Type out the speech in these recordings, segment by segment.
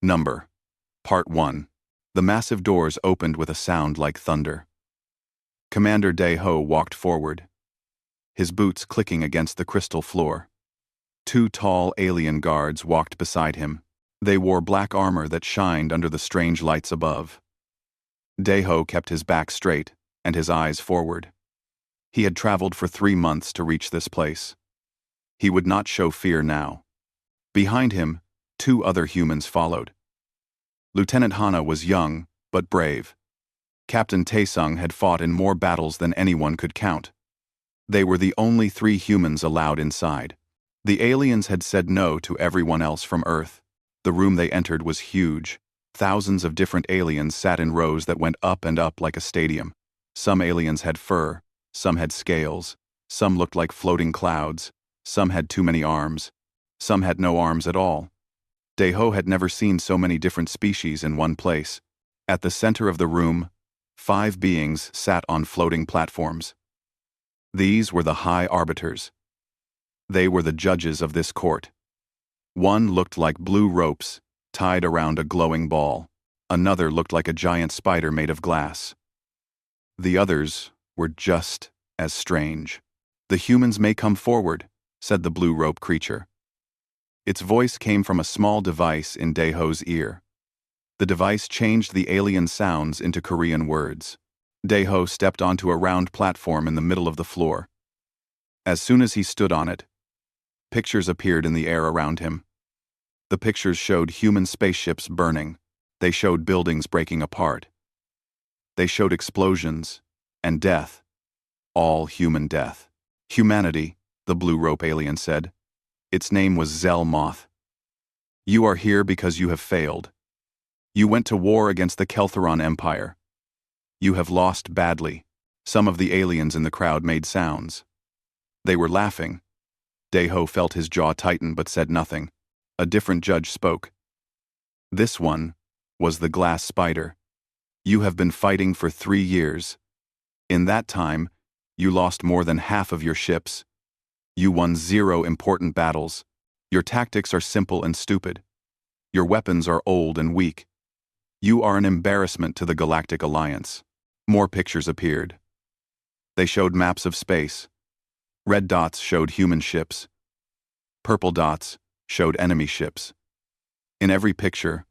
Number. Part 1. The massive doors opened with a sound like thunder. Commander Dae-ho walked forward, his boots clicking against the crystal floor. Two tall alien guards walked beside him. They wore black armor that shined under the strange lights above. Dae-ho kept his back straight and his eyes forward. He had traveled for 3 months to reach this place. He would not show fear now. Behind him, 2 other humans followed. Lieutenant Hana was young, but brave. Captain Taesung had fought in more battles than anyone could count. They were the only 3 humans allowed inside. The aliens had said no to everyone else from Earth. The room they entered was huge. Thousands of different aliens sat in rows that went up and up like a stadium. Some aliens had fur, some had scales, some looked like floating clouds, some had too many arms, some had no arms at all. Dae-ho had never seen so many different species in one place. At the center of the room, 5 beings sat on floating platforms. These were the High Arbiters. They were the judges of this court. One looked like blue ropes tied around a glowing ball. Another looked like a giant spider made of glass. The others were just as strange. "The humans may come forward," said the blue rope creature. Its voice came from a small device in Dae-ho's ear. The device changed the alien sounds into Korean words. Dae-ho stepped onto a round platform in the middle of the floor. As soon as he stood on it, pictures appeared in the air around him. The pictures showed human spaceships burning. They showed buildings breaking apart. They showed explosions and death. All human death. "Humanity," the blue rope alien said. Its name was Zelmoth. "You are here because you have failed. You went to war against the Keltheron Empire. You have lost badly." Some of the aliens in the crowd made sounds. They were laughing. Dae-ho felt his jaw tighten but said nothing. A different judge spoke. "This one was the glass spider. You have been fighting for 3 years. In that time, you lost more than half of your ships. You won 0 important battles. Your tactics are simple and stupid. Your weapons are old and weak. You are an embarrassment to the Galactic Alliance." More pictures appeared. They showed maps of space. Red dots showed human ships. Purple dots showed enemy ships. In every picture,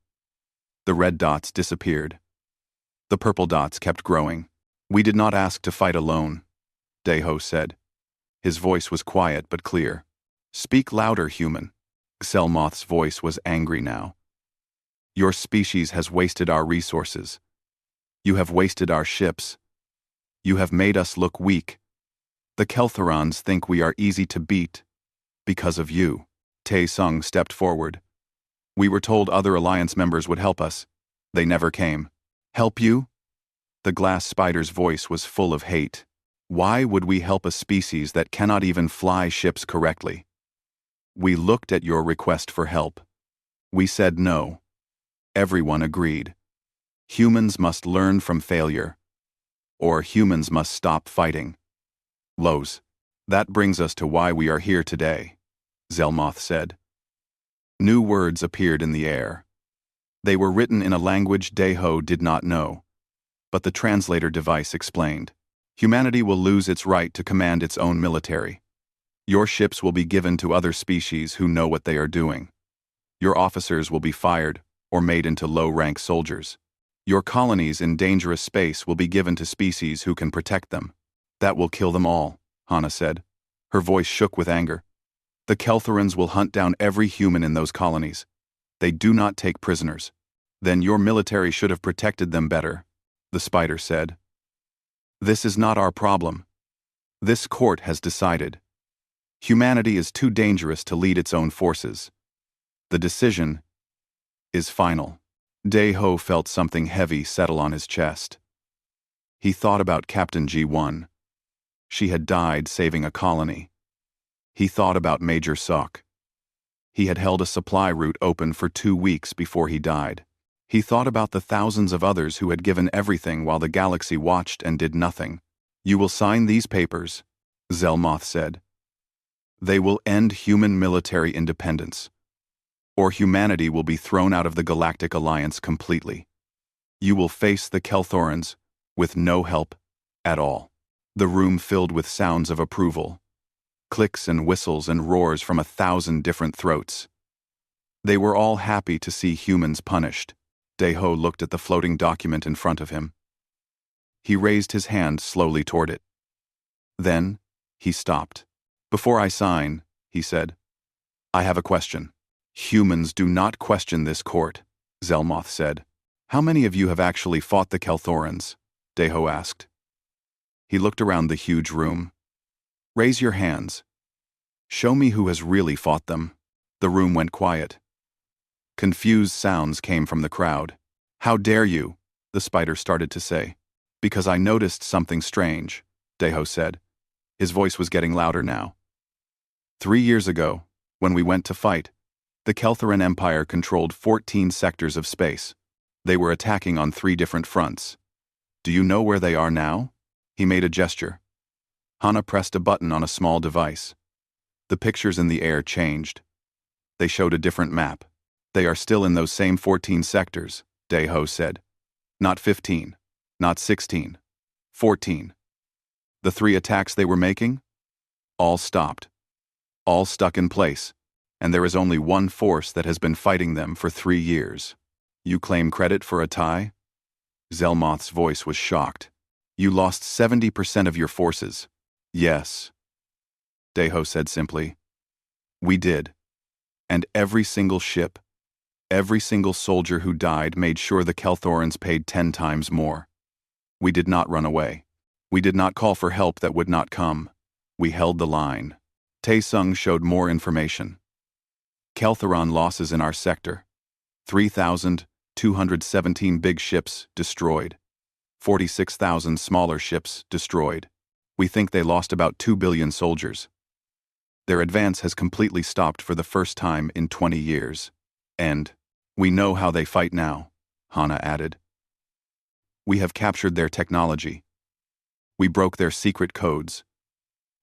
the red dots disappeared. The purple dots kept growing. "We did not ask to fight alone," Dae-ho said. His voice was quiet but clear. "Speak louder, human." Zelmoth's voice was angry now. "Your species has wasted our resources. You have wasted our ships. You have made us look weak. The Keltherons think we are easy to beat because of you." Taesung stepped forward. "We were told other alliance members would help us. They never came." "Help you?" The glass spider's voice was full of hate. "Why would we help a species that cannot even fly ships correctly? We looked at your request for help. We said no. Everyone agreed. Humans must learn from failure, or humans must stop fighting." "Lows. That brings us to why we are here today," Zelmoth said. New words appeared in the air. They were written in a language Dae-ho did not know, but the translator device explained. "Humanity will lose its right to command its own military. Your ships will be given to other species who know what they are doing. Your officers will be fired or made into low-rank soldiers. Your colonies in dangerous space will be given to species who can protect them. That will kill them all," Hana said. Her voice shook with anger. "The Keltherons will hunt down every human in those colonies. They do not take prisoners. Then your military should have protected them better," the spider said. "This is not our problem. This court has decided. Humanity is too dangerous to lead its own forces. The decision is final." Dae-ho felt something heavy settle on his chest. He thought about Captain G1. She had died saving a colony. He thought about Major Sok. He had held a supply route open for 2 weeks before he died. He thought about the thousands of others who had given everything while the galaxy watched and did nothing. "You will sign these papers," Zelmoth said. "They will end human military independence. or humanity will be thrown out of the Galactic Alliance completely. You will face the Kelthorans with no help at all. The room filled with sounds of approval, clicks and whistles and roars from 1,000 different throats. They were all happy to see humans punished. Deho looked at the floating document in front of him. He raised his hand slowly toward it. Then, he stopped. Before I sign, he said, I have a question. Humans do not question this court, Zelmoth said. How many of you have actually fought the Kelthorans? Deho asked. He looked around the huge room. Raise your hands. Show me who has really fought them. The room went quiet. Confused sounds came from the crowd. How dare you? The spider started to say. Because I noticed something strange, Deho said. His voice was getting louder now. 3 years ago, when we went to fight, the Kelthoran Empire controlled 14 sectors of space. They were attacking on 3 different fronts. Do you know where they are now? He made a gesture. Hana pressed a button on a small device. The pictures in the air changed. They showed a different map. They are still in those same 14 sectors, Deho said. Not 15, not 16, 14. The 3 attacks they were making? All stopped. All stuck in place, and there is only one force that has been fighting them for 3 years. You claim credit for a tie? Zelmoth's voice was shocked. You lost 70% of your forces. Yes. Deho said simply. We did. And every single ship, every single soldier who died made sure the Kelthorans paid 10 times more. We did not run away. We did not call for help that would not come. We held the line. Taesung showed more information. Kelthoran losses in our sector. 3,217 big ships destroyed. 46,000 smaller ships destroyed. We think they lost about 2 billion soldiers. Their advance has completely stopped for the first time in 20 years. And we know how they fight now, Hana added. We have captured their technology. We broke their secret codes.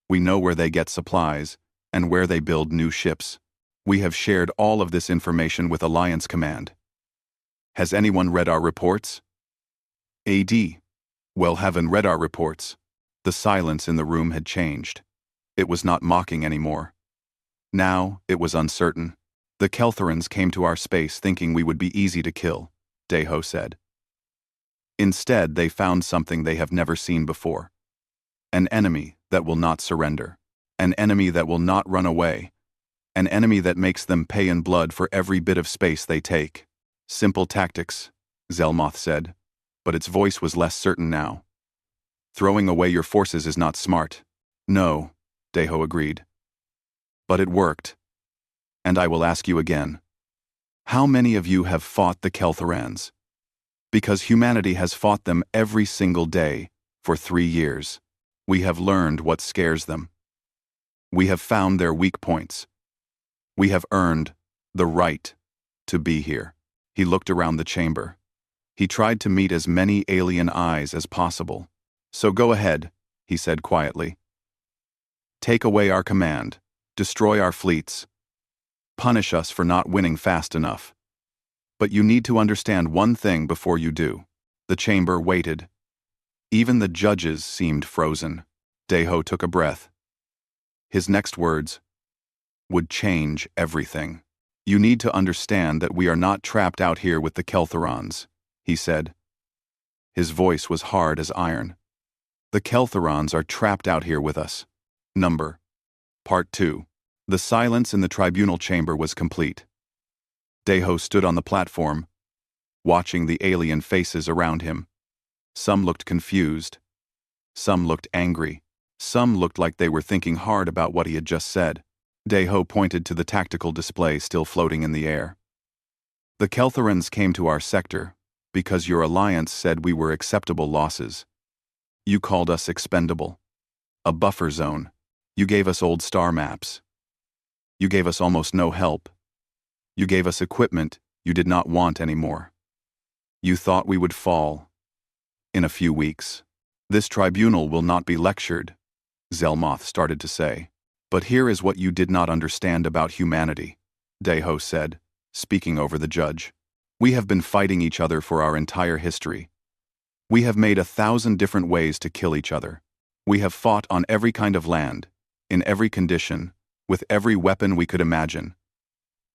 We know where they get supplies and where they build new ships. We have shared all of this information with Alliance Command. Has anyone read our reports? AD. Well, haven't read our reports. The silence in the room had changed. It was not mocking anymore. Now, it was uncertain. The Kelthorans came to our space thinking we would be easy to kill, Deho said. Instead, they found something they have never seen before. An enemy that will not surrender. An enemy that will not run away. An enemy that makes them pay in blood for every bit of space they take. Simple tactics, Zelmoth said, but its voice was less certain now. Throwing away your forces is not smart. No, Deho agreed. But it worked. And I will ask you again. How many of you have fought the Kelthorans? Because humanity has fought them every single day for 3 years. We have learned what scares them. We have found their weak points. We have earned the right to be here. He looked around the chamber. He tried to meet as many alien eyes as possible. So go ahead, he said quietly. Take away our command. Destroy our fleets. Punish us for not winning fast enough. But you need to understand one thing before you do. The chamber waited. Even the judges seemed frozen. Deho took a breath. His next words would change everything. You need to understand that we are not trapped out here with the Kelthorans, he said. His voice was hard as iron. The Kelthorans are trapped out here with us. Number. Part 2. The silence in the tribunal chamber was complete. Deho stood on the platform, watching the alien faces around him. Some looked confused. Some looked angry. Some looked like they were thinking hard about what he had just said. Deho pointed to the tactical display still floating in the air. The Kelthorans came to our sector because your alliance said we were acceptable losses. You called us expendable. A buffer zone. You gave us old star maps. You gave us almost no help. You gave us equipment you did not want anymore. You thought we would fall. In a few weeks. This tribunal will not be lectured, Zelmoth started to say. But here is what you did not understand about humanity, Deho said. speaking over the judge. "We have been fighting each other for our entire history. We have made 1,000 different ways to kill each other. We have fought on every kind of land, in every condition, with every weapon we could imagine.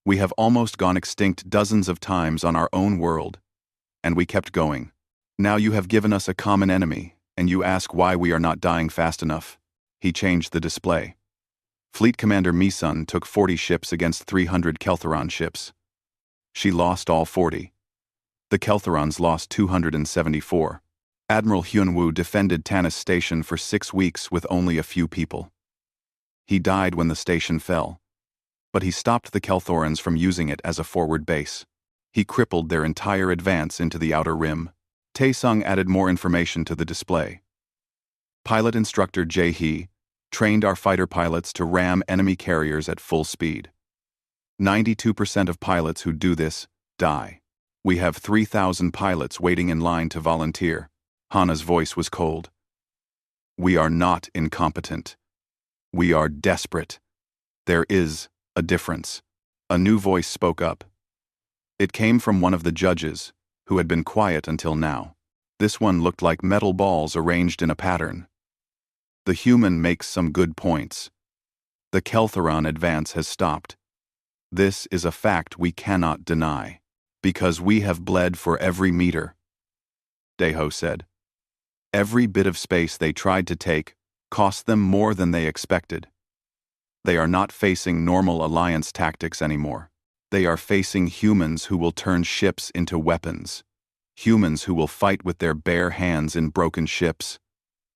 We have almost gone extinct dozens of times on our own world, and we kept going. Now you have given us a common enemy, and you ask why we are not dying fast enough." He changed the display. Fleet Commander Misun took 40 ships against 300 Keltheron ships. She lost all 40. The Keltherons lost 274. Admiral Hyunwoo defended Tanis Station for 6 weeks with only a few people. He died when the station fell, but he stopped the Kelthorans from using it as a forward base. He crippled their entire advance into the Outer Rim. Taesung added more information to the display. Pilot instructor Jae-hee trained our fighter pilots to ram enemy carriers at full speed. 92% of pilots who do this die. We have 3,000 pilots waiting in line to volunteer. Hana's voice was cold. "We are not incompetent. We are desperate. There is a difference." A new voice spoke up. It came from one of the judges, who had been quiet until now. This one looked like metal balls arranged in a pattern. "The human makes some good points. The Keltheron advance has stopped. This is a fact we cannot deny, because we have bled for every meter," Daeho said. "Every bit of space they tried to take cost them more than they expected. They are not facing normal alliance tactics anymore. They are facing humans who will turn ships into weapons. Humans who will fight with their bare hands in broken ships.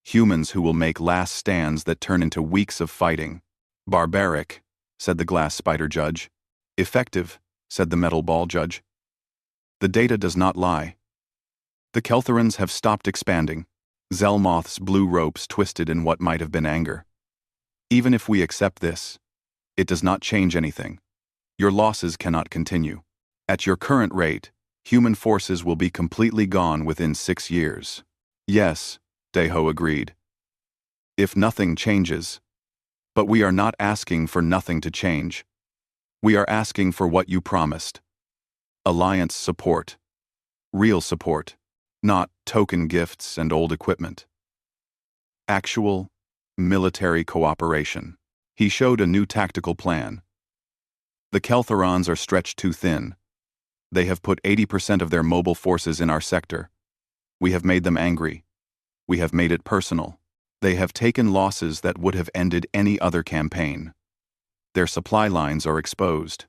Humans who will make last stands that turn into weeks of fighting." "Barbaric," said the glass spider judge. "Effective," said the metal ball judge. "The data does not lie. The Keltherans have stopped expanding." Zelmoth's blue ropes twisted in what might have been anger. "Even if we accept this, it does not change anything. Your losses cannot continue. At your current rate, human forces will be completely gone within 6 years." "Yes," Daeho agreed. "If nothing changes. But we are not asking for nothing to change. We are asking for what you promised. Alliance support. Real support. Not token gifts and old equipment. Actual, military cooperation." He showed a new tactical plan. "The Keltherons are stretched too thin. They have put 80% of their mobile forces in our sector. We have made them angry. We have made it personal. They have taken losses that would have ended any other campaign. Their supply lines are exposed.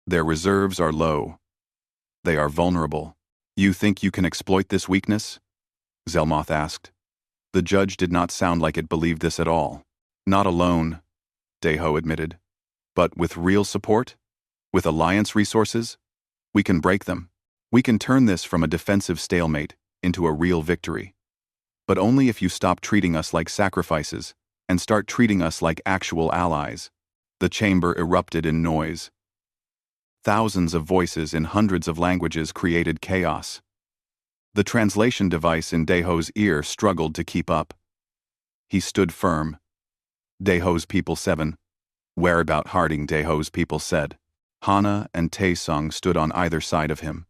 Their reserves are low. They are vulnerable. You think you can exploit this weakness?" Zelmoth asked. The judge did not sound like it believed this at all. "Not alone," Daeho admitted. "But with real support? With alliance resources? We can break them. We can turn this from a defensive stalemate into a real victory. But only if you stop treating us like sacrifices and start treating us like actual allies." The chamber erupted in noise. Thousands of voices in hundreds of languages created chaos. The translation device in Daeho's ear struggled to keep up. He stood firm. "Daeho's people 7. Whereabout Harding Daeho's people said." Hana and Taesung stood on either side of him.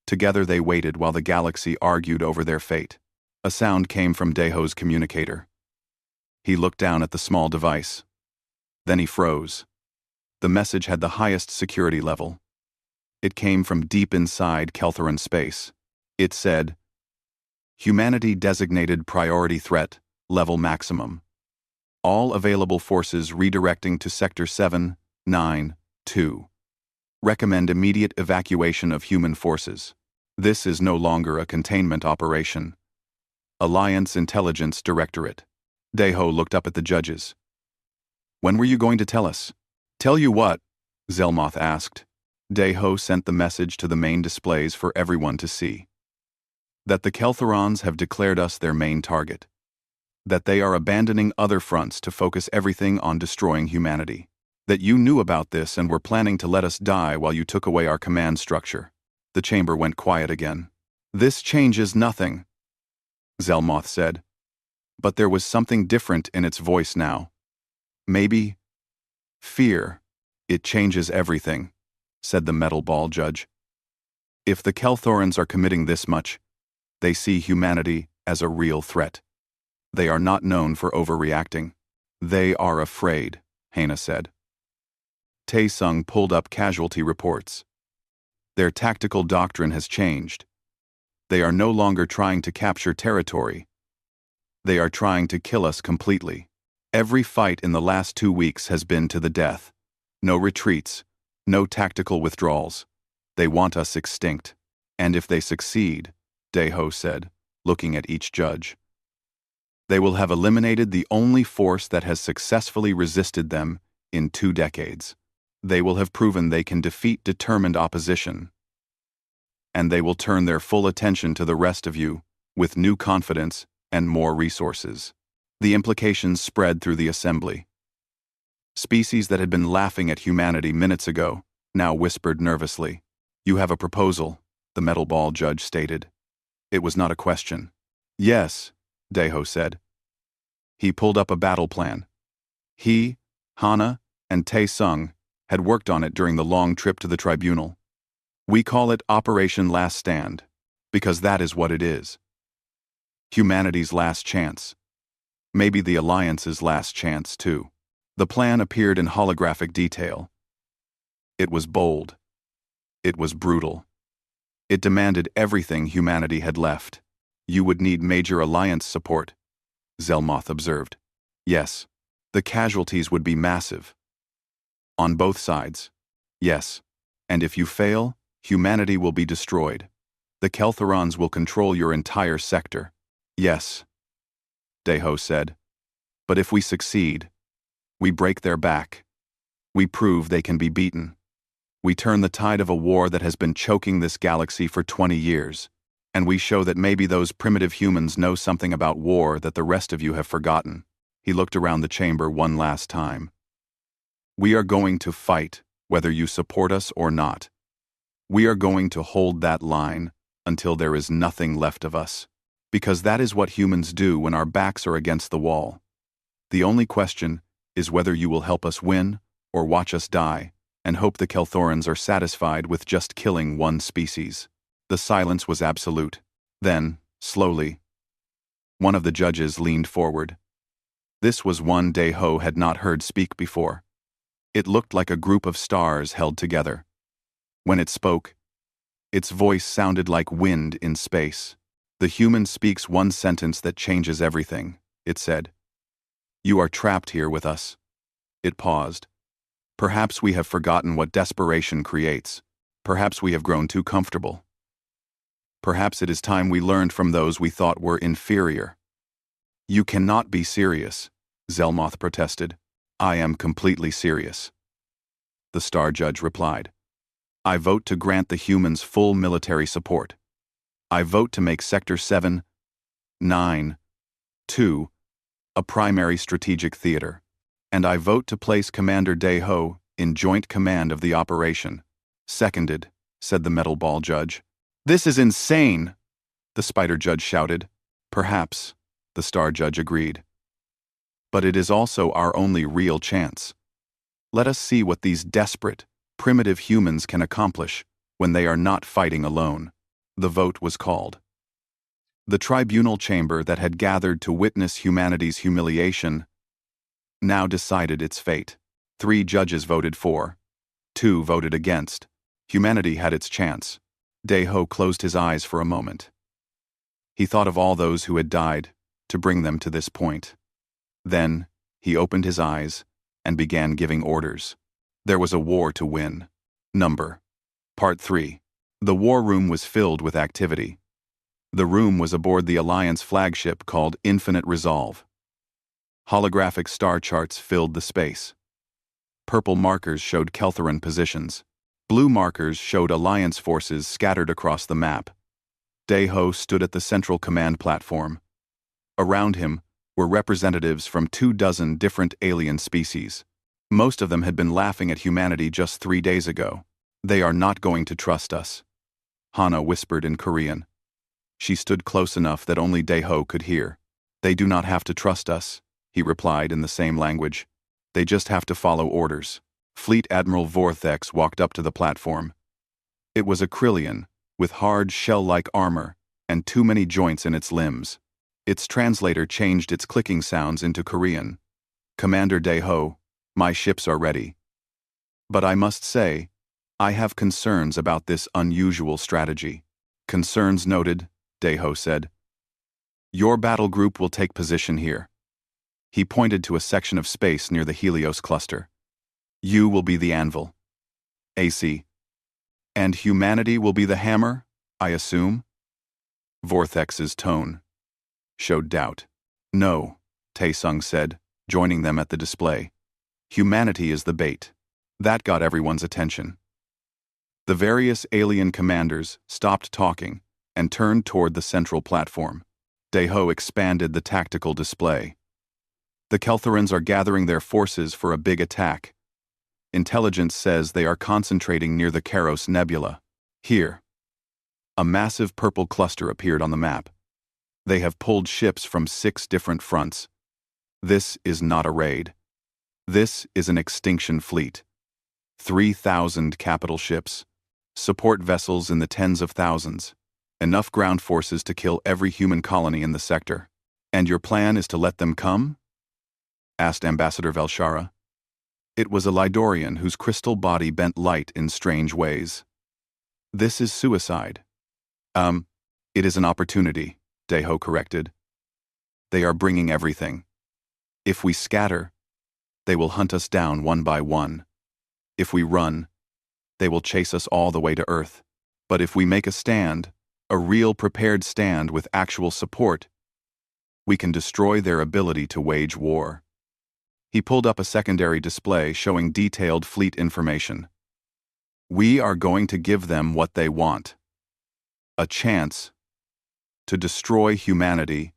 Together they waited while the galaxy argued over their fate. A sound came from Daeho's communicator. He looked down at the small device. Then he froze. The message had the highest security level. It came from deep inside Keltheron space. It said, "Humanity designated priority threat, level maximum. All available forces redirecting to Sector 792. Recommend immediate evacuation of human forces. This is no longer a containment operation. Alliance Intelligence Directorate." Daeho looked up at the judges. "When were you going to tell us?" "Tell you what?" Zelmoth asked. Daeho sent the message to the main displays for everyone to see. "That the Keltherons have declared us their main target. That they are abandoning other fronts to focus everything on destroying humanity. That you knew about this and were planning to let us die while you took away our command structure." The chamber went quiet again. "This changes nothing," Zelmoth said. But there was something different in its voice now. "Maybe fear. It changes everything." said the metal ball judge. If the Kelthorans are committing this much, they see humanity as a real threat. They are not known for overreacting. They are afraid, Hana said. Tae-sung pulled up casualty reports. Their tactical doctrine has changed. They are no longer trying to capture territory. They are trying to kill us completely. Every fight in the last 2 weeks has been to the death. No retreats, no tactical withdrawals. They want us extinct. And if they succeed, Daeho said, looking at each judge, they will have eliminated the only force that has successfully resisted them in 2 decades. They will have proven they can defeat determined opposition. And they will turn their full attention to the rest of you, with new confidence and more resources. The implications spread through the assembly. Species that had been laughing at humanity minutes ago now whispered nervously. You have a proposal, the metal ball judge stated. It was not a question. Yes, Daeho said. He pulled up a battle plan. He, Hana, and Tae-sung had worked on it during the long trip to the Tribunal. We call it Operation Last Stand, because that is what it is. Humanity's last chance. Maybe the Alliance's last chance, too. The plan appeared in holographic detail. It was bold. It was brutal. It demanded everything humanity had left. You would need major alliance support, Zelmoth observed. Yes, the casualties would be massive. On both sides. Yes, and if you fail, humanity will be destroyed. The Kelthorans will control your entire sector. Yes, Daeho said. But if we succeed, we break their back. We prove they can be beaten. We turn the tide of a war that has been choking this galaxy for 20 years. And we show that maybe those primitive humans know something about war that the rest of you have forgotten. He looked around the chamber one last time. We are going to fight, whether you support us or not. We are going to hold that line until there is nothing left of us. Because that is what humans do when our backs are against the wall. The only question is whether you will help us win or watch us die, and hope the Kelthorans are satisfied with just killing one species. The silence was absolute. Then, slowly, one of the judges leaned forward. This was one Daeho had not heard speak before. It looked like a group of stars held together. When it spoke, its voice sounded like wind in space. The human speaks one sentence that changes everything, it said. You are trapped here with us. It paused. Perhaps we have forgotten what desperation creates. Perhaps we have grown too comfortable. Perhaps it is time we learned from those we thought were inferior. You cannot be serious, Zelmoth protested. I am completely serious. The Star Judge replied. I vote to grant the humans full military support. I vote to make Sector 7, 9, 2 a primary strategic theater. And I vote to place Commander Daeho in joint command of the operation. Seconded, said the metal ball judge. This is insane, the spider judge shouted. Perhaps, the star judge agreed. But it is also our only real chance. Let us see what these desperate, primitive humans can accomplish when they are not fighting alone. The vote was called. The tribunal chamber that had gathered to witness humanity's humiliation now decided its fate. 3 judges voted for. 2 voted against. Humanity had its chance. Daeho closed his eyes for a moment. He thought of all those who had died to bring them to this point. Then, he opened his eyes and began giving orders. There was a war to win. Part 3. The war room was filled with activity. The room was aboard the Alliance flagship called Infinite Resolve. Holographic star charts filled the space. Purple markers showed Kelthoran positions. Blue markers showed Alliance forces scattered across the map. Daeho stood at the central command platform. Around him were representatives from 24 different alien species. Most of them had been laughing at humanity just 3 days ago. They are not going to trust us, Hana whispered in Korean. She stood close enough that only Daeho could hear. They do not have to trust us, he replied in the same language. They just have to follow orders. Fleet Admiral Vortex walked up to the platform. It was a Krillian, with hard shell-like armor and too many joints in its limbs. Its translator changed its clicking sounds into Korean. "Commander Daeho, my ships are ready. But I must say, I have concerns about this unusual strategy." "Concerns noted," Daeho said. "Your battle group will take position here." He pointed to a section of space near the Helios cluster. "You will be the anvil. AC. And humanity will be the hammer, I assume?" Vortex's tone showed doubt. "No," Taesung said, joining them at the display. "Humanity is the bait." That got everyone's attention. The various alien commanders stopped talking and turned toward the central platform. Daeho expanded the tactical display. "The Keltherans are gathering their forces for a big attack. Intelligence says they are concentrating near the Karos Nebula. Here." A massive purple cluster appeared on the map. "They have pulled ships from 6 different fronts. This is not a raid. This is an extinction fleet. 3,000 capital ships. Support vessels in the tens of thousands. Enough ground forces to kill every human colony in the sector. And your plan is to let them come?" asked Ambassador Velshara. It was a Lydorian whose crystal body bent light in strange ways. "This is suicide." It is an opportunity," Daeho corrected. "They are bringing everything. If we scatter, they will hunt us down one by one. If we run, they will chase us all the way to Earth. But if we make a stand, a real prepared stand with actual support, we can destroy their ability to wage war." He pulled up a secondary display showing detailed fleet information. "We are going to give them what they want. A chance to destroy humanity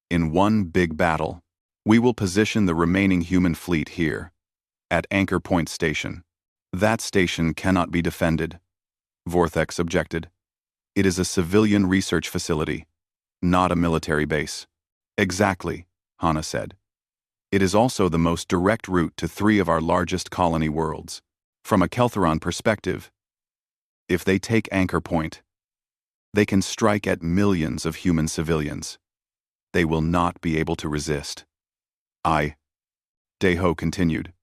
in one big battle. We will position the remaining human fleet here, at Anchor Point Station." "That station cannot be defended," Vortex objected. "It is a civilian research facility, not a military base." "Exactly," Hana said. "It is also the most direct route to 3 of our largest colony worlds. From a Keltheron perspective, if they take Anchor Point, they can strike at millions of human civilians. They will not be able to resist." Daeho continued.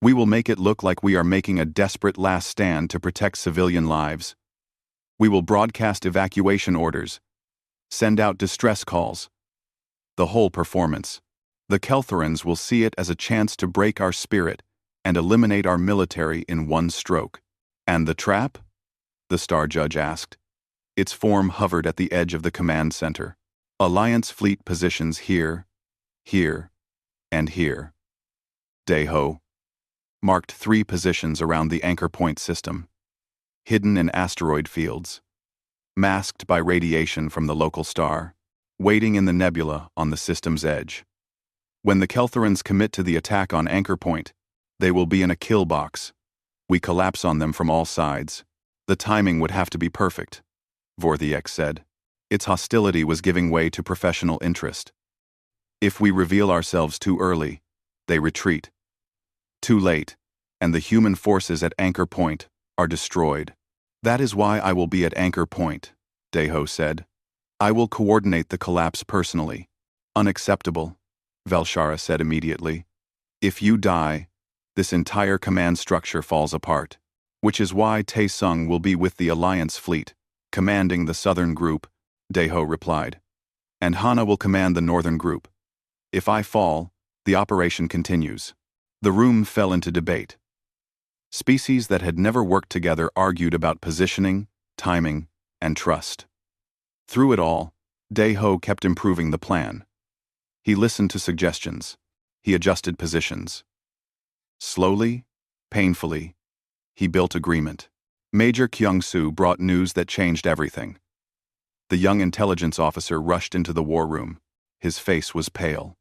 "We will make it look like we are making a desperate last stand to protect civilian lives. We will broadcast evacuation orders, send out distress calls. The whole performance. The Keltherans will see it as a chance to break our spirit and eliminate our military in one stroke." "And the trap?" the Star Judge asked. Its form hovered at the edge of the command center. "Alliance fleet positions here, here, and here." Daeho marked 3 positions around the Anchor Point system, hidden in asteroid fields, masked by radiation from the local star, waiting in the nebula on the system's edge. When the Keltherans commit to the attack on Anchor Point, they will be in a kill box. We collapse on them from all sides. The timing would have to be perfect, Vortex said. Its hostility was giving way to professional interest. If we reveal ourselves too early, they retreat. Too late, and the human forces at Anchor Point are destroyed. "That is why I will be at Anchor Point," Daeho said. "I will coordinate the collapse personally." "Unacceptable," Velshara said immediately. "If you die, this entire command structure falls apart. Which is why Taesung will be with the Alliance fleet, commanding the southern group," Daeho replied. "And Hana will command the northern group. If I fall, the operation continues." The room fell into debate. Species that had never worked together argued about positioning, timing, and trust. Through it all, Daeho kept improving the plan. He listened to suggestions. He adjusted positions. Slowly, painfully, he built agreement. Major Kyung-soo brought news that changed everything. The young intelligence officer rushed into the war room. His face was pale.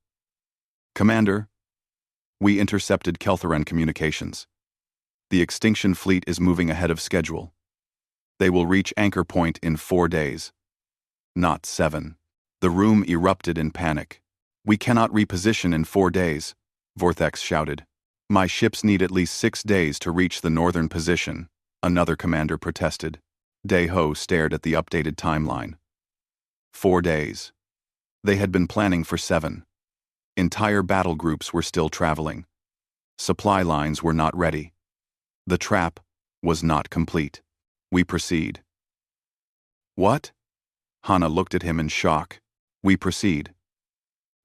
"Commander, we intercepted Keltheran communications. The extinction fleet is moving ahead of schedule. They will reach Anchor Point in 4 days. Not 7. The room erupted in panic. "We cannot reposition in 4 days," Vortex shouted. My ships need at least 6 days to reach the northern position, another commander protested. Dae-ho stared at the updated timeline. 4 days. They had been planning for 7. Entire battle groups were still traveling. Supply lines were not ready. The trap was not complete. We proceed. What? Hana looked at him in shock. We proceed.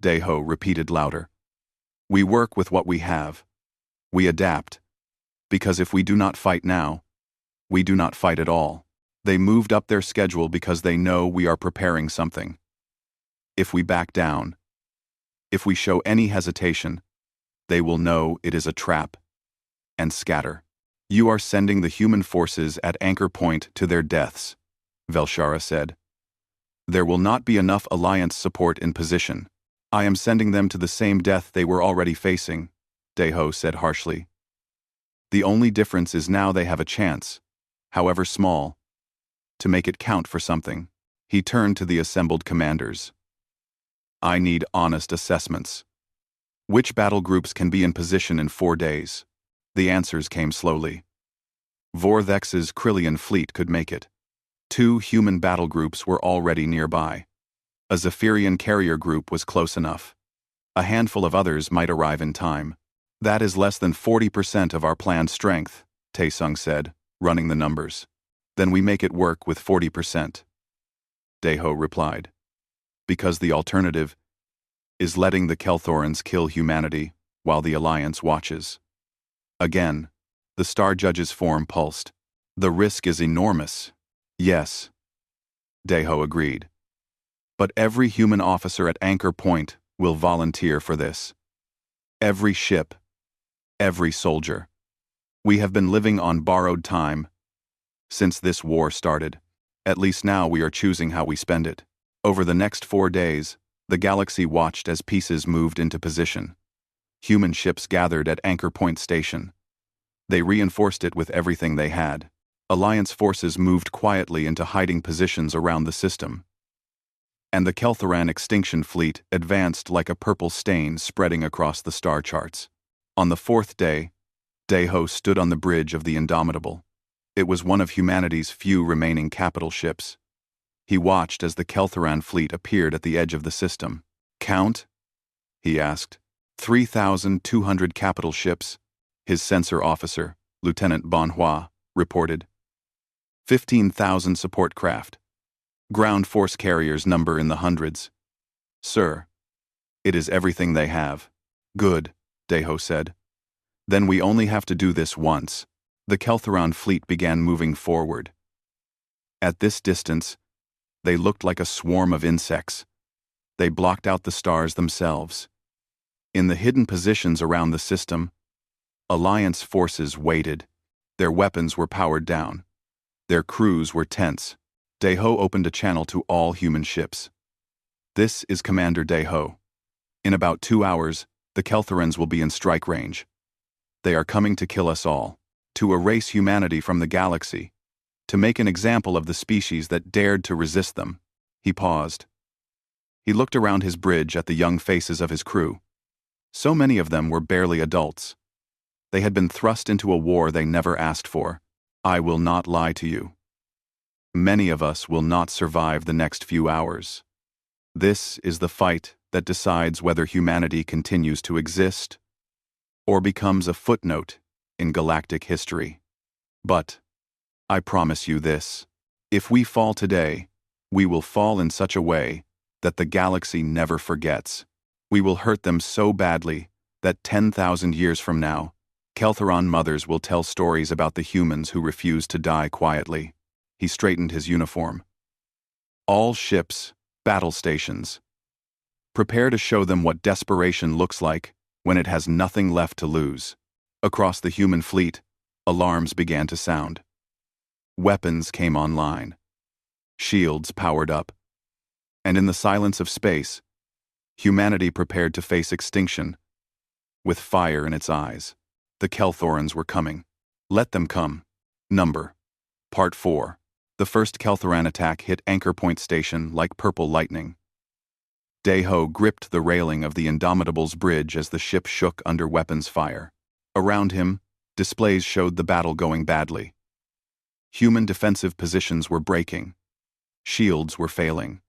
Dae-ho repeated louder. We work with what we have. We adapt. Because if we do not fight now, we do not fight at all. They moved up their schedule because they know we are preparing something. If we back down, if we show any hesitation, they will know it is a trap and scatter. You are sending the human forces at Anchor Point to their deaths, Velshara said. There will not be enough Alliance support in position. I am sending them to the same death they were already facing, Dae-ho said harshly. The only difference is now they have a chance, however small, to make it count for something. He turned to the assembled commanders. I need honest assessments. Which battle groups can be in position in 4 days? The answers came slowly. Vorthex's Krillian fleet could make it. 2 human battle groups were already nearby. A Zephyrian carrier group was close enough. A handful of others might arrive in time. That is less than 40% of our planned strength, Taesung said, running the numbers. Then we make it work with 40%. Dae-ho replied. Because the alternative is letting the Kelthorans kill humanity while the Alliance watches. Again, the Star Judge's form pulsed. The risk is enormous. Yes. Dae-ho agreed. But every human officer at Anchor Point will volunteer for this. Every ship. Every soldier. We have been living on borrowed time since this war started. At least now we are choosing how we spend it. Over the next 4 days, the galaxy watched as pieces moved into position. Human ships gathered at Anchor Point Station. They reinforced it with everything they had. Alliance forces moved quietly into hiding positions around the system. And the Kelthoran extinction fleet advanced like a purple stain spreading across the star charts. On the 4th day, Dae-ho stood on the bridge of the Indomitable. It was one of humanity's few remaining capital ships. He watched as the Kelthoran fleet appeared at the edge of the system. Count? He asked. 3,200 capital ships, his censor officer, Lieutenant Bonhua, reported. 15,000 support craft. Ground force carriers number in the hundreds. Sir, it is everything they have. Good, Dae-ho said. Then we only have to do this once. The Kelthoran fleet began moving forward. At this distance, they looked like a swarm of insects. They blocked out the stars themselves. In the hidden positions around the system, Alliance forces waited. Their weapons were powered down. Their crews were tense. Dae-ho opened a channel to all human ships. This is Commander Dae-ho. In about 2 hours, the Kelthorans will be in strike range. They are coming to kill us all, to erase humanity from the galaxy, to make an example of the species that dared to resist them. He paused. He looked around his bridge at the young faces of his crew. So many of them were barely adults. They had been thrust into a war they never asked for. I will not lie to you. Many of us will not survive the next few hours. This is the fight that decides whether humanity continues to exist or becomes a footnote in galactic history. But I promise you this. If we fall today, we will fall in such a way that the galaxy never forgets. We will hurt them so badly that 10,000 years from now, Kelthoran mothers will tell stories about the humans who refused to die quietly. He straightened his uniform. All ships, battle stations. Prepare to show them what desperation looks like when it has nothing left to lose. Across the human fleet, alarms began to sound. Weapons came online. Shields powered up. And in the silence of space, humanity prepared to face extinction. With fire in its eyes, the Kelthorans were coming. Let them come. Number. Part 4. The first Kelthoran attack hit Anchor Point Station like purple lightning. Dae-ho gripped the railing of the Indomitable's bridge as the ship shook under weapons fire. Around him, displays showed the battle going badly. Human defensive positions were breaking. Shields were failing.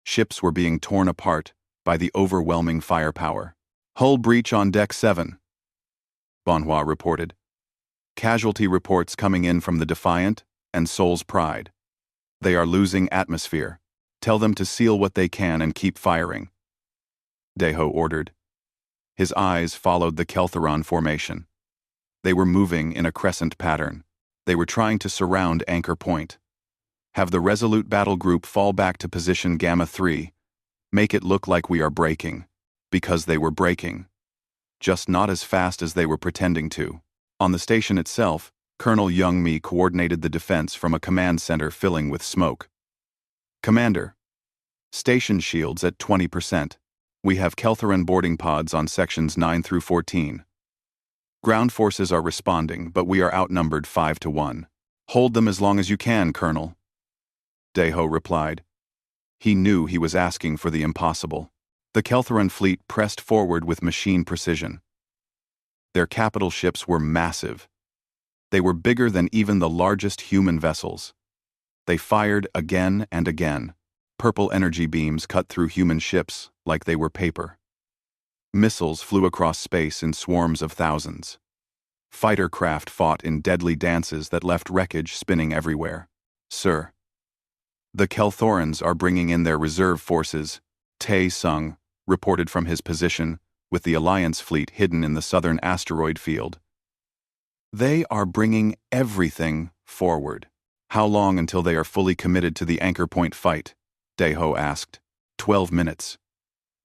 Ships were being torn apart by the overwhelming firepower. Hull breach on Deck 7, Bonhua reported. Casualty reports coming in from the Defiant and Soul's Pride. They are losing atmosphere. Tell them to seal what they can and keep firing, Deho ordered. His eyes followed the Keltheron formation. They were moving in a crescent pattern. They were trying to surround Anchor Point. Have the Resolute Battle Group fall back to position Gamma 3. Make it look like we are breaking. Because they were breaking. Just not as fast as they were pretending to. On the station itself, Colonel Young-Mi coordinated the defense from a command center filling with smoke. Commander. Station shields at 20%. We have Keltheron boarding pods on sections 9 through 14. Ground forces are responding, but we are outnumbered 5-1. Hold them as long as you can, Colonel, Deho replied. He knew he was asking for the impossible. The Keltheron fleet pressed forward with machine precision. Their capital ships were massive. They were bigger than even the largest human vessels. They fired again and again. Purple energy beams cut through human ships like they were paper. Missiles flew across space in swarms of thousands. Fighter craft fought in deadly dances that left wreckage spinning everywhere. Sir. The Kelthorans are bringing in their reserve forces, Tae Sung reported from his position, with the Alliance fleet hidden in the southern asteroid field. They are bringing everything forward. How long until they are fully committed to the Anchor Point fight? Deho asked. 12 minutes.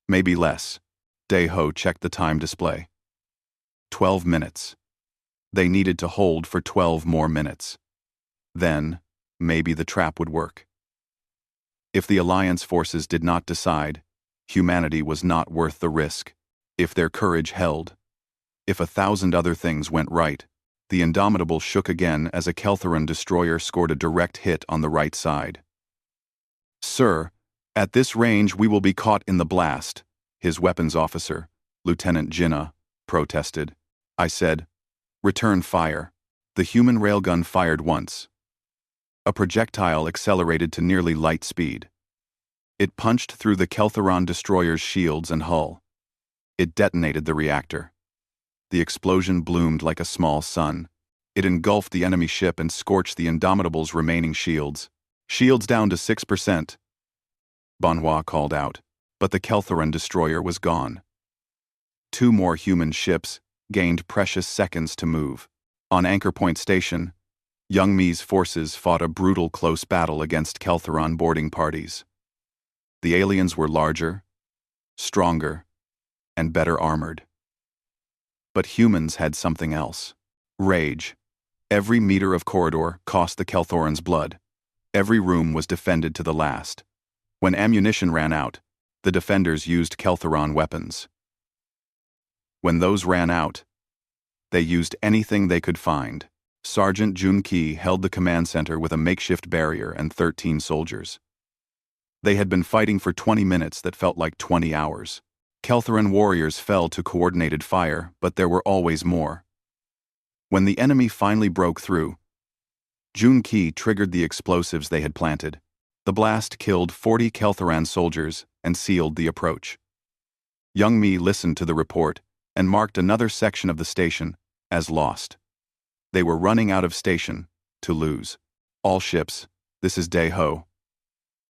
Maybe less. Deho checked the time display. 12 minutes. They needed to hold for 12 more minutes. Then, maybe the trap would work. If the Alliance forces did not decide, humanity was not worth the risk. If their courage held. If 1,000 other things went right, the Indomitable shook again as a Keltheron destroyer scored a direct hit on the right side. Sir, at this range we will be caught in the blast, his weapons officer, Lieutenant Jinnah, protested. I said, return fire. The human railgun fired once. A projectile accelerated to nearly light speed. It punched through the Keltheron destroyer's shields and hull. It detonated the reactor. The explosion bloomed like a small sun. It engulfed the enemy ship and scorched the Indomitable's remaining shields. Shields down to 6%. Bonhua called out, but the Keltheron destroyer was gone. 2 more human ships gained precious seconds to move. On Anchor Point Station, Young-Mi's forces fought a brutal close battle against Keltheron boarding parties. The aliens were larger, stronger, and better armored. But humans had something else. Rage. Every meter of corridor cost the Kelthorans blood. Every room was defended to the last. When ammunition ran out, the defenders used Keltheron weapons. When those ran out, they used anything they could find. Sergeant Jun-Ki held the command center with a makeshift barrier and 13 soldiers. They had been fighting for 20 minutes that felt like 20 hours. Keltheron warriors fell to coordinated fire, but there were always more. When the enemy finally broke through, Jun-Ki triggered the explosives they had planted. The blast killed 40 Keltheron soldiers and sealed the approach. Young-Mi listened to the report and marked another section of the station as lost. They were running out of station to lose. All ships, this is Deho.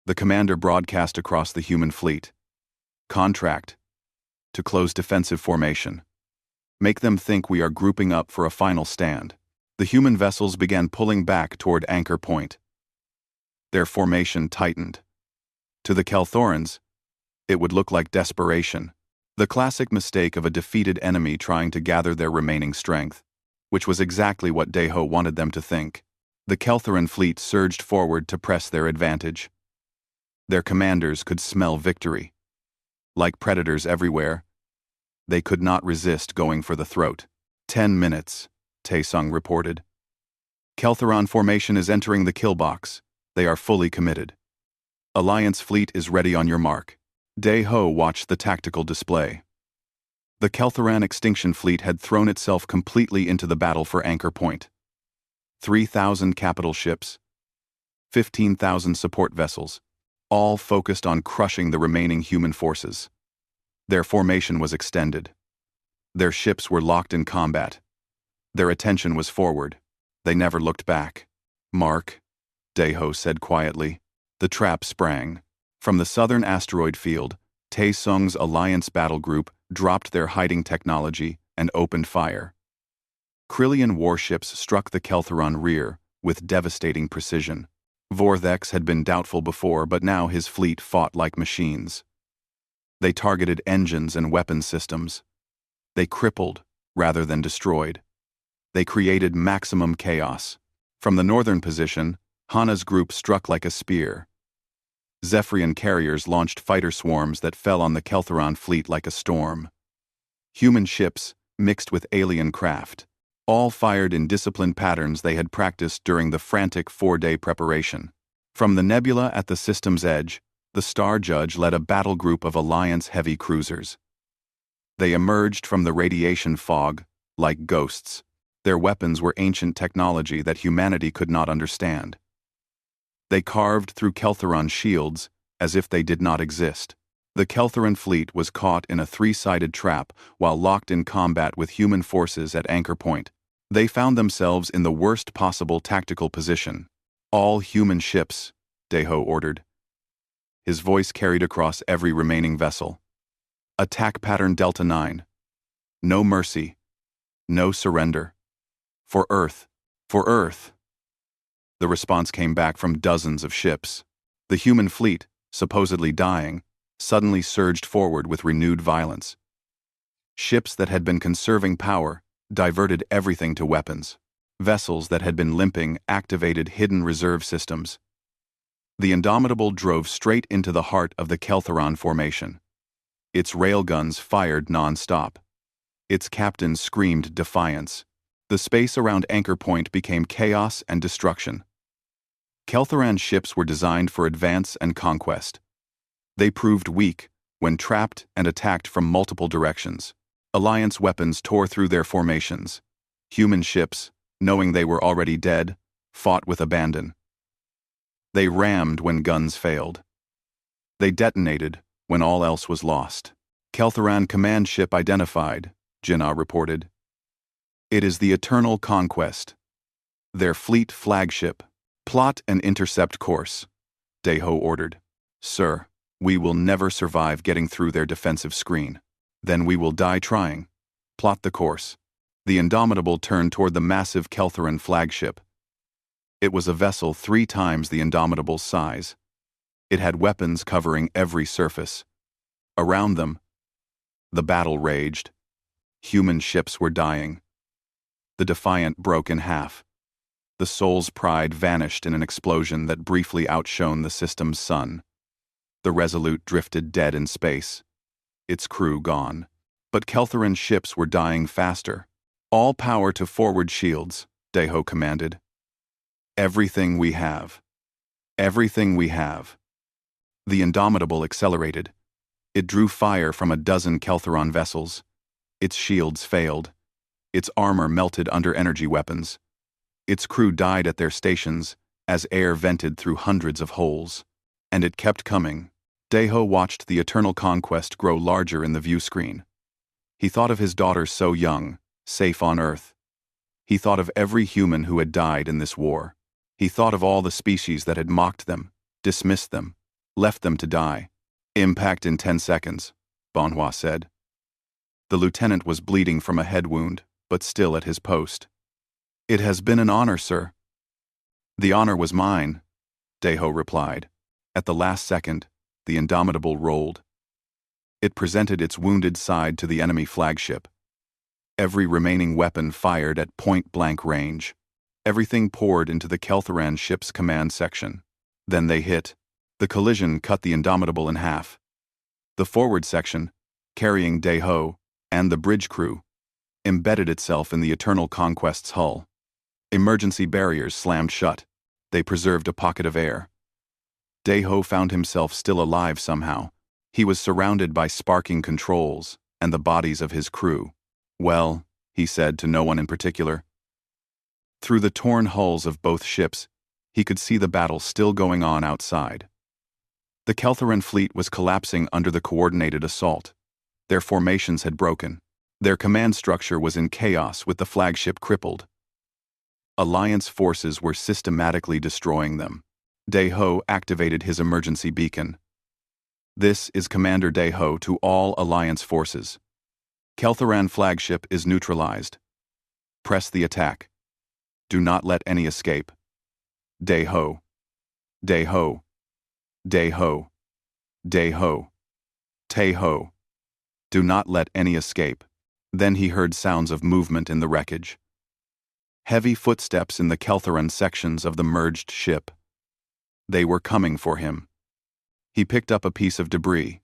The commander broadcast across the human fleet. Contract. To close defensive formation. Make them think we are grouping up for a final stand. The human vessels began pulling back toward Anchor Point. Their formation tightened. To the Kelthorans, it would look like desperation. The classic mistake of a defeated enemy trying to gather their remaining strength, which was exactly what Deho wanted them to think. The Keltheron fleet surged forward to press their advantage. Their commanders could smell victory. Like predators everywhere, they could not resist going for the throat. 10 minutes, Tae-sung reported. Keltheron formation is entering the kill box. They are fully committed. Alliance fleet is ready on your mark. Deho watched the tactical display. The Kelthoran extinction fleet had thrown itself completely into the battle for Anchor Point. 3,000 capital ships, 15,000 support vessels, all focused on crushing the remaining human forces. Their formation was extended. Their ships were locked in combat. Their attention was forward. They never looked back. "Mark," Daeho said quietly. The trap sprang. From the southern asteroid field, Taesung's Alliance battle group dropped their hiding technology and opened fire. Krillian warships struck the Kelthoran rear with devastating precision. Vorthex had been doubtful before, but now his fleet fought like machines. They targeted engines and weapon systems. They crippled rather than destroyed. They created maximum chaos. From the northern position, Hana's group struck like a spear. Zephyrian carriers launched fighter swarms that fell on the Kelthoran fleet like a storm. Human ships mixed with alien craft, all fired in disciplined patterns they had practiced during the frantic 4-day preparation. From the nebula at the system's edge, the Star Judge led a battle group of Alliance heavy cruisers. They emerged from the radiation fog like ghosts. Their weapons were ancient technology that humanity could not understand. They carved through Kelthoran shields as if they did not exist. The Kelthoran fleet was caught in a 3-sided trap while locked in combat with human forces at Anchor Point. They found themselves in the worst possible tactical position. "All human ships," Daeho ordered. His voice carried across every remaining vessel. "Attack pattern Delta 9. No mercy. No surrender. For Earth. For Earth." The response came back from dozens of ships. The human fleet, supposedly dying, suddenly surged forward with renewed violence. Ships that had been conserving power diverted everything to weapons. Vessels that had been limping activated hidden reserve systems. The Indomitable drove straight into the heart of the Kelthoran formation. Its railguns fired non-stop. Its captain screamed defiance. The space around Anchor Point became chaos and destruction. Kelthoran ships were designed for advance and conquest. They proved weak when trapped and attacked from multiple directions. Alliance weapons tore through their formations. Human ships, knowing they were already dead, fought with abandon. They rammed when guns failed. They detonated when all else was lost. "Kelthoran command ship identified," Jinnah reported. "It is the Eternal Conquest. Their fleet flagship. Plot and intercept course," Daeho ordered. "Sir, we will never survive getting through their defensive screen. Then we will die trying. Plot the course." The Indomitable turned toward the massive Kelthoran flagship. It was a vessel 3 times the Indomitable's size. It had weapons covering every surface. Around them, the battle raged. Human ships were dying. The Defiant broke in half. The Soul's pride vanished in an explosion that briefly outshone the system's sun. The Resolute drifted dead in space, its crew gone. But Kelthoran ships were dying faster. "All power to forward shields," Daeho commanded. "Everything we have. Everything we have." The Indomitable accelerated. It drew fire from a dozen Kelthoran vessels. Its shields failed. Its armor melted under energy weapons. Its crew died at their stations as air vented through hundreds of holes. And it kept coming. Daeho watched the Eternal Conquest grow larger in the view screen. He thought of his daughter so young, safe on Earth. He thought of every human who had died in this war. He thought of all the species that had mocked them, dismissed them, left them to die. "Impact in 10 seconds, Bonhua said. The lieutenant was bleeding from a head wound, but still at his post. "It has been an honor, sir." "The honor was mine," Daeho replied. At the last second, the Indomitable rolled. It presented its wounded side to the enemy flagship. Every remaining weapon fired at point-blank range. Everything poured into the Kelthoran ship's command section. Then they hit. The collision cut the Indomitable in half. The forward section, carrying Daeho and the bridge crew, embedded itself in the Eternal Conquest's hull. Emergency barriers slammed shut. They preserved a pocket of air. Daeho found himself still alive somehow. He was surrounded by sparking controls, and the bodies of his crew. Well, he said to no one in particular. Through the torn hulls of both ships, he could see the battle still going on outside. The Keltheran fleet was collapsing under the coordinated assault. Their formations had broken. Their command structure was in chaos with the flagship crippled. Alliance forces were systematically destroying them. Daeho activated his emergency beacon. This is Commander Daeho to all Alliance forces. Keltheran flagship is neutralized. Press the attack. Do not let any escape. Daeho. Daeho. Daeho. Daeho. Taeho. Do not let any escape. Then he heard sounds of movement in the wreckage. Heavy footsteps in the Keltheran sections of the merged ship. They were coming for him. He picked up a piece of debris.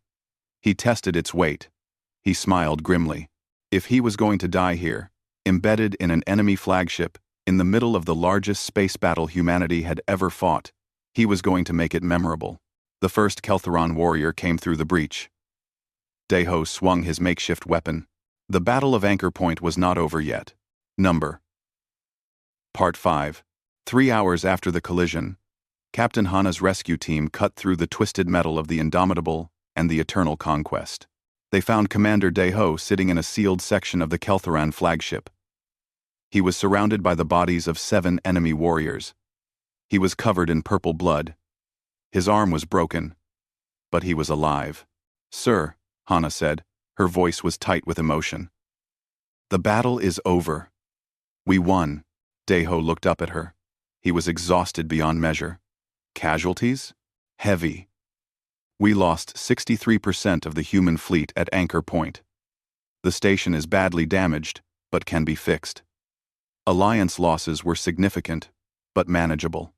He tested its weight. He smiled grimly. If he was going to die here, embedded in an enemy flagship, in the middle of the largest space battle humanity had ever fought, he was going to make it memorable. The first Keltheran warrior came through the breach. Daeho swung his makeshift weapon. The Battle of Anchor Point was not over yet. Part 5. 3 hours after the collision, Captain Hana's rescue team cut through the twisted metal of the Indomitable and the Eternal Conquest. They found Commander Daeho sitting in a sealed section of the Keltheran flagship. He was surrounded by the bodies of 7 enemy warriors. He was covered in purple blood. His arm was broken, but he was alive. "Sir," Hana said, her voice was tight with emotion. "The battle is over. We won." Daeho looked up at her. He was exhausted beyond measure. "Casualties? Heavy. We lost 63% of the human fleet at Anchor Point. The station is badly damaged, but can be fixed. Alliance losses were significant, but manageable."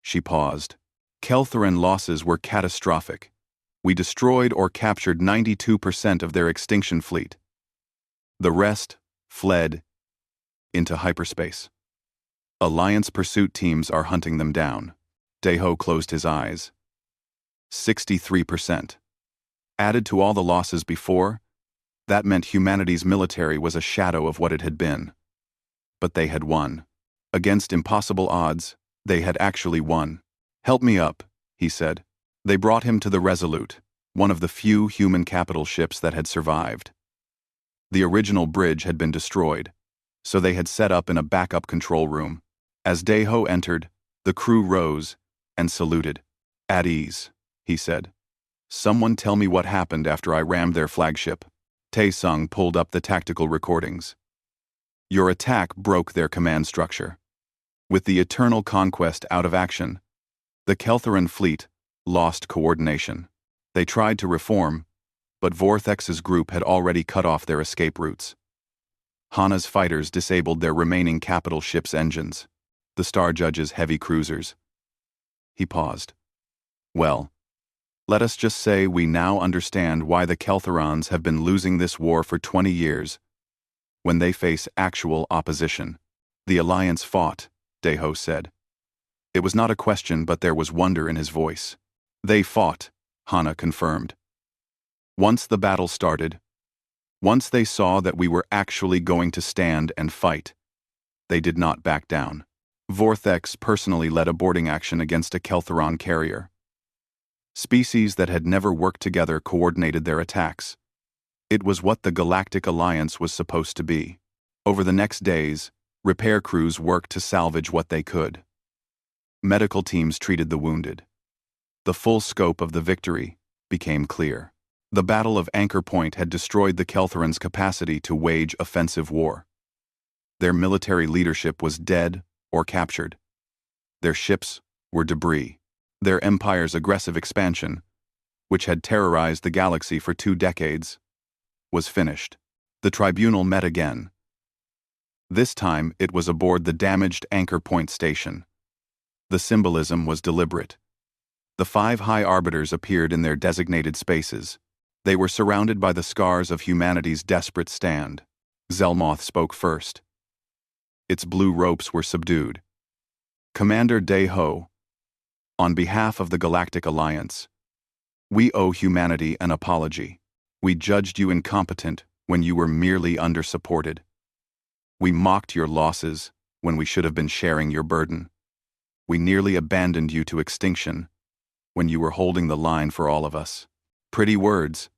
She paused. "Keltheran losses were catastrophic. We destroyed or captured 92% of their extinction fleet. The rest fled into hyperspace. Alliance pursuit teams are hunting them down." Daeho closed his eyes. 63%. Added to all the losses before, that meant humanity's military was a shadow of what it had been. But they had won. Against impossible odds, they had actually won. "Help me up," he said. They brought him to the Resolute, one of the few human capital ships that had survived. The original bridge had been destroyed, so they had set up in a backup control room. As Daeho entered, the crew rose and saluted. "At ease," he said. "Someone tell me what happened after I rammed their flagship." Tae-sung pulled up the tactical recordings. "Your attack broke their command structure. With the Eternal Conquest out of action, the Keltheran fleet lost coordination. They tried to reform, but Vorthex's group had already cut off their escape routes. Hana's fighters disabled their remaining capital ship's engines, the Star Judge's heavy cruisers." He paused. "Well, let us just say we now understand why the Keltherans have been losing this war for 20 years. When they face actual opposition, the Alliance fought," Daeho said. It was not a question, but there was wonder in his voice. "They fought," Hana confirmed. "Once the battle started, once they saw that we were actually going to stand and fight, they did not back down. Vorthex personally led a boarding action against a Keltheran carrier. Species that had never worked together coordinated their attacks. It was what the Galactic Alliance was supposed to be. Over the next days, repair crews worked to salvage what they could. Medical teams treated the wounded. The full scope of the victory became clear. The Battle of Anchor Point had destroyed the Keltherans' capacity to wage offensive war. Their military leadership was dead or captured. Their ships were debris. Their empire's aggressive expansion, which had terrorized the galaxy for 2 decades, was finished. The Tribunal met again. This time it was aboard the damaged Anchor Point station. The symbolism was deliberate. The 5 high arbiters appeared in their designated spaces. They were surrounded by the scars of humanity's desperate stand. Zelmoth spoke first. Its blue ropes were subdued. "Commander Daeho, on behalf of the Galactic Alliance, we owe humanity an apology. We judged you incompetent when you were merely under-supported. We mocked your losses when we should have been sharing your burden. We nearly abandoned you to extinction when you were holding the line for all of us. Pretty words,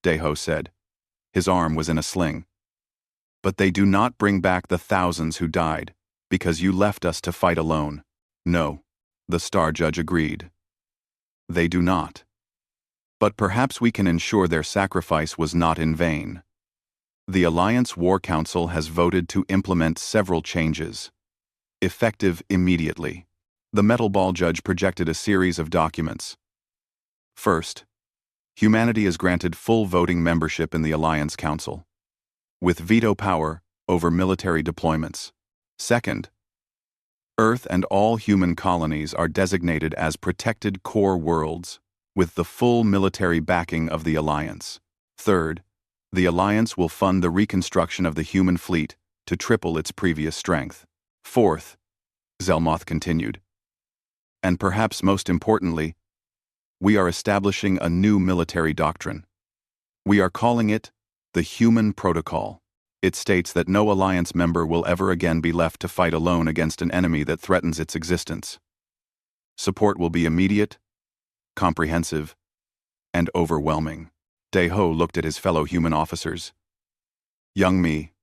Deho said. His arm was in a sling. But they do not bring back the thousands who died, because you left us to fight alone. No, the Star Judge agreed. They do not. But perhaps we can ensure their sacrifice was not in vain. The Alliance War Council has voted to implement several changes, effective immediately. The Metal Ball Judge projected a series of documents. First, humanity is granted full voting membership in the Alliance Council, with veto power over military deployments. Second, Earth and all human colonies are designated as protected core worlds, with the full military backing of the Alliance. Third, the Alliance will fund the reconstruction of the human fleet to triple its previous strength. Fourth, Zelmoth continued, and perhaps most importantly, we are establishing a new military doctrine. We are calling it the Human Protocol. It states that no Alliance member will ever again be left to fight alone against an enemy that threatens its existence. Support will be immediate, comprehensive, and overwhelming. Deho looked at his fellow human officers. Young Mi,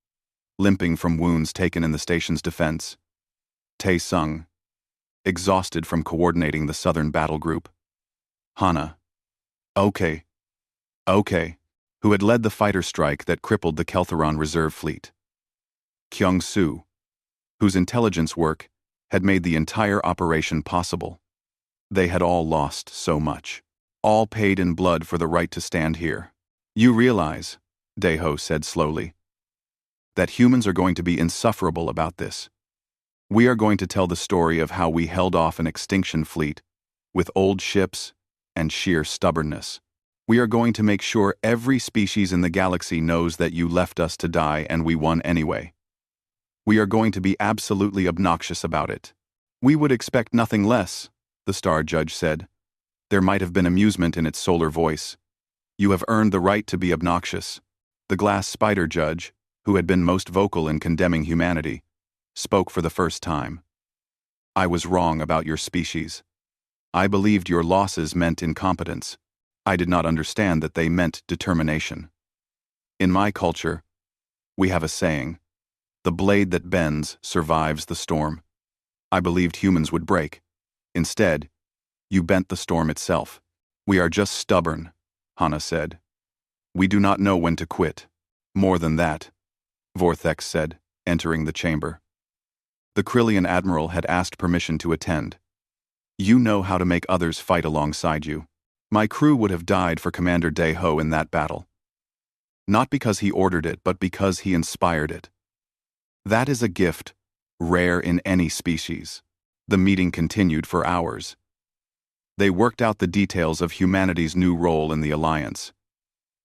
limping from wounds taken in the station's defense. Tae Sung, exhausted from coordinating the Southern Battle Group. Hana, okay, who had led the fighter strike that crippled the Keltheron Reserve Fleet. Kyung Soo, whose intelligence work had made the entire operation possible. They had all lost so much. All paid in blood for the right to stand here. You realize, Deho said slowly, that humans are going to be insufferable about this. We are going to tell the story of how we held off an extinction fleet with old ships and sheer stubbornness. We are going to make sure every species in the galaxy knows that you left us to die and we won anyway. We are going to be absolutely obnoxious about it. We would expect nothing less, the Star Judge said. There might have been amusement in its solar voice. You have earned the right to be obnoxious. The Glass Spider Judge, who had been most vocal in condemning humanity, spoke for the first time. I was wrong about your species. I believed your losses meant incompetence. I did not understand that they meant determination. In my culture, we have a saying, the blade that bends survives the storm. I believed humans would break. Instead, you bent the storm itself. We are just stubborn, Hana said. We do not know when to quit. More than that, Vorthex said, entering the chamber. The Krillian Admiral had asked permission to attend. You know how to make others fight alongside you. My crew would have died for Commander Deho in that battle. Not because he ordered it, but because he inspired it. That is a gift, rare in any species. The meeting continued for hours. They worked out the details of humanity's new role in the Alliance.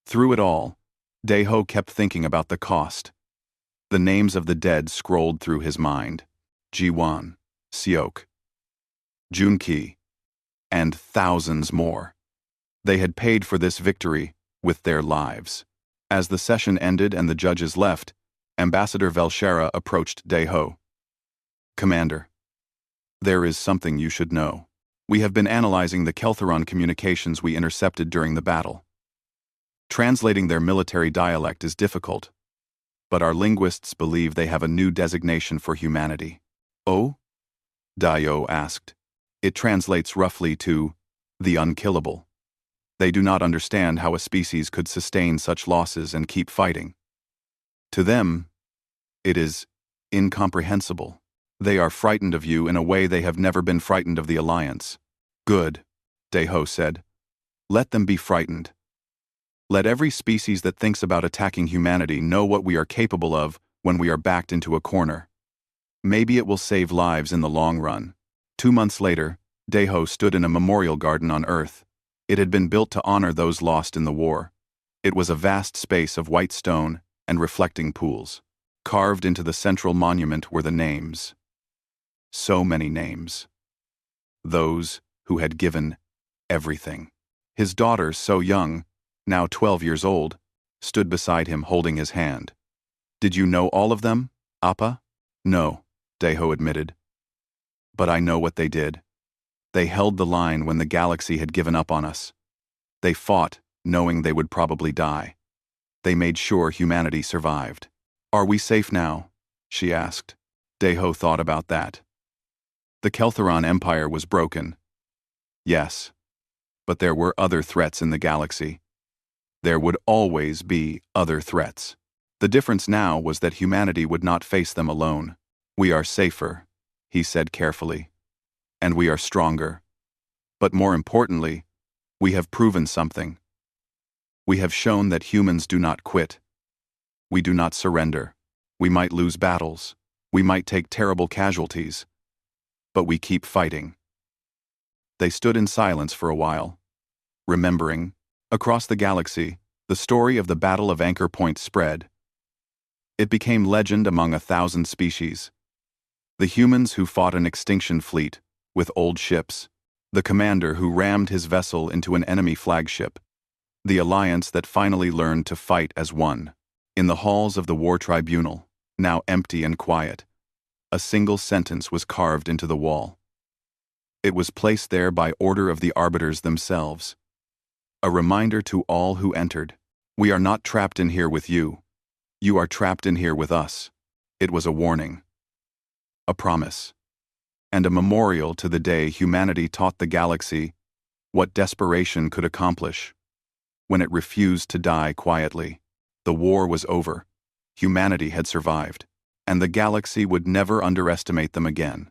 Through it all, Deho kept thinking about the cost. The names of the dead scrolled through his mind. Jiwan, Seok, Junki, and thousands more. They had paid for this victory with their lives. As the session ended and the judges left, Ambassador Velshera approached Deho. Commander, there is something you should know. We have been analyzing the Keltheron communications we intercepted during the battle. Translating their military dialect is difficult, but our linguists believe they have a new designation for humanity. Oh? Dio asked. It translates roughly to the unkillable. They do not understand how a species could sustain such losses and keep fighting. To them, it is incomprehensible. They are frightened of you in a way they have never been frightened of the Alliance. Good, Deho said. Let them be frightened. Let every species that thinks about attacking humanity know what we are capable of when we are backed into a corner. Maybe it will save lives in the long run. 2 months later, Deho stood in a memorial garden on Earth. It had been built to honor those lost in the war. It was a vast space of white stone and reflecting pools. Carved into the central monument were the names. So many names. Those who had given everything. His daughter, so young, now 12 years old, stood beside him holding his hand. Did you know all of them, Appa? No, Deho admitted. But I know what they did. They held the line when the galaxy had given up on us. They fought, knowing they would probably die. They made sure humanity survived. Are we safe now? She asked. Deho thought about that. The Keltheron Empire was broken. Yes. But there were other threats in the galaxy. There would always be other threats. The difference now was that humanity would not face them alone. We are safer, he said carefully. And we are stronger. But more importantly, we have proven something. We have shown that humans do not quit. We do not surrender. We might lose battles. We might take terrible casualties. But we keep fighting. They stood in silence for a while, remembering. Across the galaxy, the story of the Battle of Anchor Point spread. It became legend among 1,000 species. The humans who fought an extinction fleet, with old ships. The commander who rammed his vessel into an enemy flagship. The alliance that finally learned to fight as one. In the halls of the War Tribunal, now empty and quiet, a single sentence was carved into the wall. It was placed there by order of the arbiters themselves. A reminder to all who entered. We are not trapped in here with you. You are trapped in here with us. It was a warning. A promise. And a memorial to the day humanity taught the galaxy what desperation could accomplish. When it refused to die quietly, the war was over. Humanity had survived, and the galaxy would never underestimate them again.